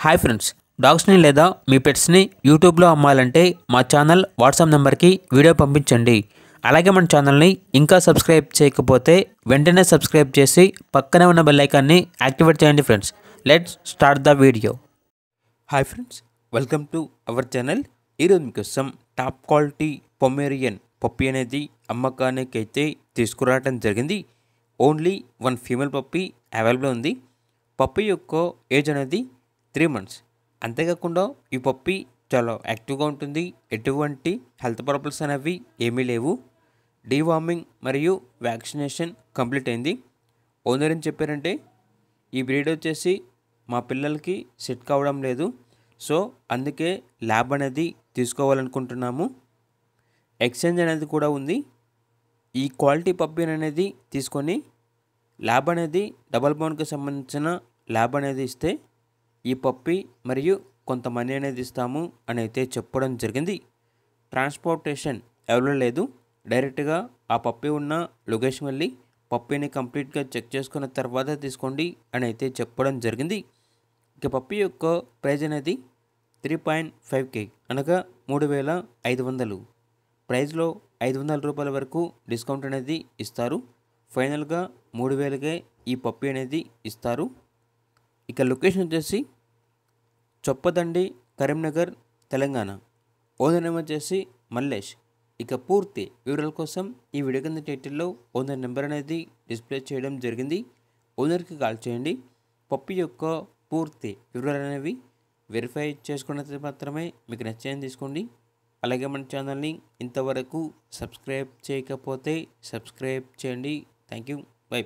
Hi friends, డాగ్స్ని లేదా మీ పెట్స్ని యూట్యూబ్లో అమ్మాలంటే మా ఛానల్ వాట్సాప్ నెంబర్కి వీడియో పంపించండి. అలాగే మన ఛానల్ని ఇంకా సబ్స్క్రైబ్ చేయకపోతే వెంటనే సబ్స్క్రైబ్ చేసి పక్కనే ఉన్న బెల్ ఐకాన్ని యాక్టివేట్ చేయండి friends. Let's start the video. Hi friends, welcome to our channel. ఈరోజు మీకోసం టాప్ క్వాలిటీ పొమేరియన్ పప్పీ అనేది అమ్మకానికి అయితే తీసుకురావడం జరిగింది. ఓన్లీ 1 ఫీమేల్ పప్పీ అవైలబుల్ ఉంది. పప్పీ యొక్క ఏజ్ అనేది 3 months. అంతేకాకుండా ఈ పప్పీ చాలా యాక్టివ్గా ఉంటుంది. ఎటువంటి హెల్త్ ప్రాబ్లమ్స్ అనేవి ఏమీ లేవు. డీవార్మింగ్ మరియు వ్యాక్సినేషన్ కంప్లీట్ అయింది. ఓనర్ ఏం చెప్పారంటే ఈ బ్రీడ్ వచ్చేసి మా పిల్లలకి సెట్ కావడం లేదు, సో అందుకే ల్యాబ్ అనేది తీసుకోవాలనుకుంటున్నాము. ఎక్స్చేంజ్ అనేది కూడా ఉంది. ఈ క్వాలిటీ పప్పీ అనేది తీసుకొని ల్యాబ్ అనేది డబల్ బోన్కి సంబంధించిన ల్యాబ్ అనేది ఇస్తే ఈ పప్పీ మరియు కొంత మనీ అనేది ఇస్తాము అని అయితే చెప్పడం జరిగింది. ట్రాన్స్పోర్టేషన్ అవైలబుల్ లేదు. డైరెక్ట్గా ఆ పప్పీ ఉన్న లొకేషన్ వెళ్ళి పప్పీని కంప్లీట్గా చెక్ చేసుకున్న తర్వాత తీసుకోండి అని అయితే చెప్పడం జరిగింది. ఇక పప్పీ యొక్క ప్రైజ్ అనేది 3.5K అనగా 3,500. ప్రైజ్లో 500 రూపాయల వరకు డిస్కౌంట్ అనేది ఇస్తారు. ఫైనల్గా 3,000కే ఈ పప్పీ అనేది ఇస్తారు. ఇక లొకేషన్ వచ్చేసి చొప్పదండి, కరీంనగర్, తెలంగాణ. ఓనర్ నేమ్ వచ్చేసి మల్లేష్. ఇక పూర్తి వివరాల కోసం ఈ వీడియో కింద టైటిల్లో ఓనర్ నెంబర్ అనేది డిస్ప్లే చేయడం జరిగింది. ఓనర్కి కాల్ చేయండి. పప్పీ యొక్క పూర్తి వివరాలు అనేవి వెరిఫై చేసుకున్న మాత్రమే మీకు నచ్చేది తీసుకోండి. అలాగే మన ఛానల్ని ఇంతవరకు సబ్స్క్రైబ్ చేయకపోతే సబ్స్క్రైబ్ చేయండి. Thank you. బై.